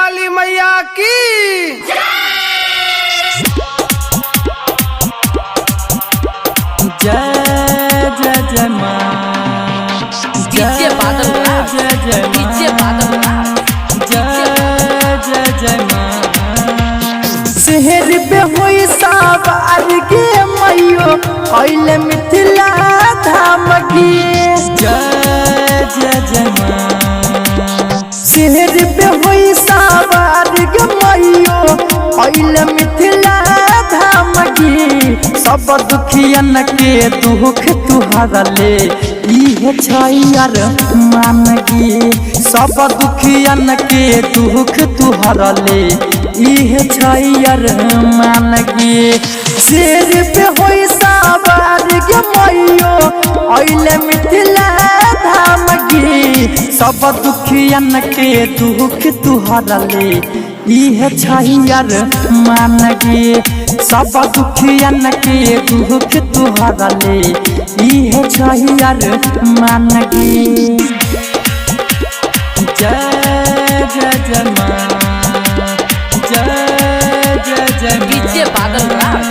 वाली मैया की। जय जय जय माँ, डीजे बादल राज, डीजे बादल राज, जय जय जय माँ। शहर पे हुई सवार के मैयो अइले मिथिला धाम की। जय जय जय माँ। शहर पे हुई सवार के मैयो अइले मिथिला धाम की। सब दुखियन के दुख तुहरा ले इहे छैयार मान गी। सब दुखियन के दुख तुहरा ले इहे छैयार मान गी। शेर पे होई सवार के मैयो अइले मिथिला धाम गी। सब दुखियन के दुख तुहरा ले इहे छैयार मान गी। सब दुखियन के दुख तुहरा ले इहे छैयार मान गी। जय जय जय माँ, जय जय जय माँ। डीजे बादल राज,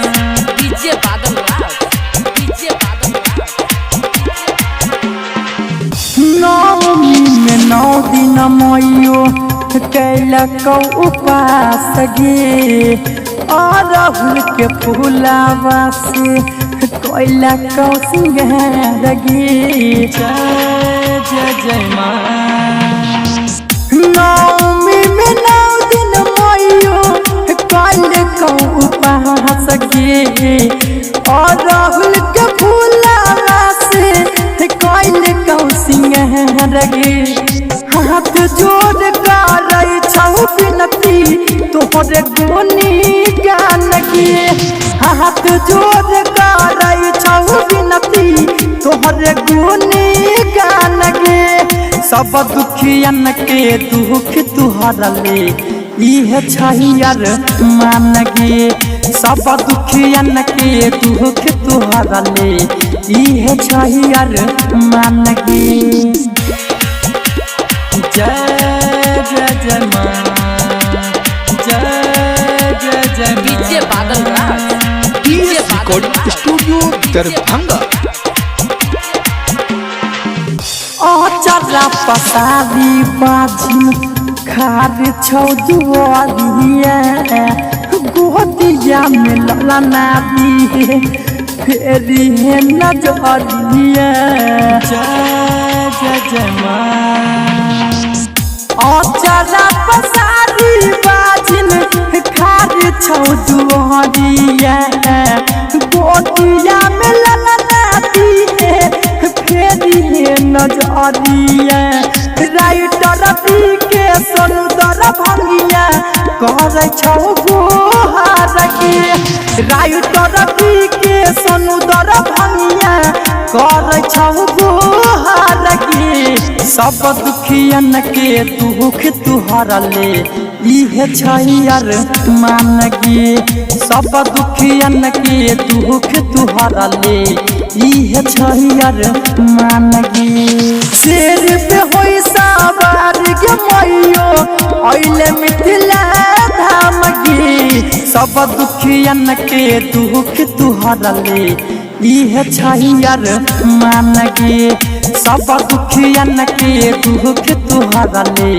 डीजे बादल राज, डीजे बादल राज। नवमी में 9 दिन मैयो कैलक उपास गे। अरहुल के फूलावा से कैलक सिंगार गे। जय जय जय माँ। नवमी में 9 दिन मैयो कैलक उपास गे। अरहुल के फूलावा से कैलक सिंगार गे। हाथ जोड़ कर छौ बिनती तोहरे गुनी गान के। हाथ जोड़ कर छौ बिनती तोहरे गुनी गान के। सब दुखियन के दुख तुहरा ले इहे छैयार मान गे। सब दुखियन के दुख तुहरा ले इहे छैयार मान गे। जय जय जय माँ, जय जय जय माँ। डीजे बादल राज, डीजे बादल राज, स्टूडियो दरभंगा। चरा पसारी बाजी खार छौ दुआरिया। गोदिया में ललना दी फेरी है नजरिया। जय जय जय माँ। चरा पसारी बाजिन खार छौ दुआरिया। गोदिया में ललना दी फेरी है नजरिया। राइटर के सोनुदर भंगिया कर छौ गोहार के। राइटर के सोनुदर भंगिया कर छौ गोहार के। सब दुखियन के दुख तुहरा ले इहे छैयार मान गे। सब दुखियन के दुख तुहरा ले इहे छैयार मान गे। शेर पे होई सवार के मैयो अइले मिथिला धाम गे। सब दुखियन के दुख तुहरा ले इहे छैयार मान गे। सब दुखियन के दुख तुहरा ले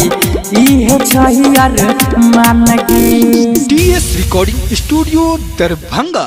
इहे छैयार मान गे। DS recording studio Darbhanga.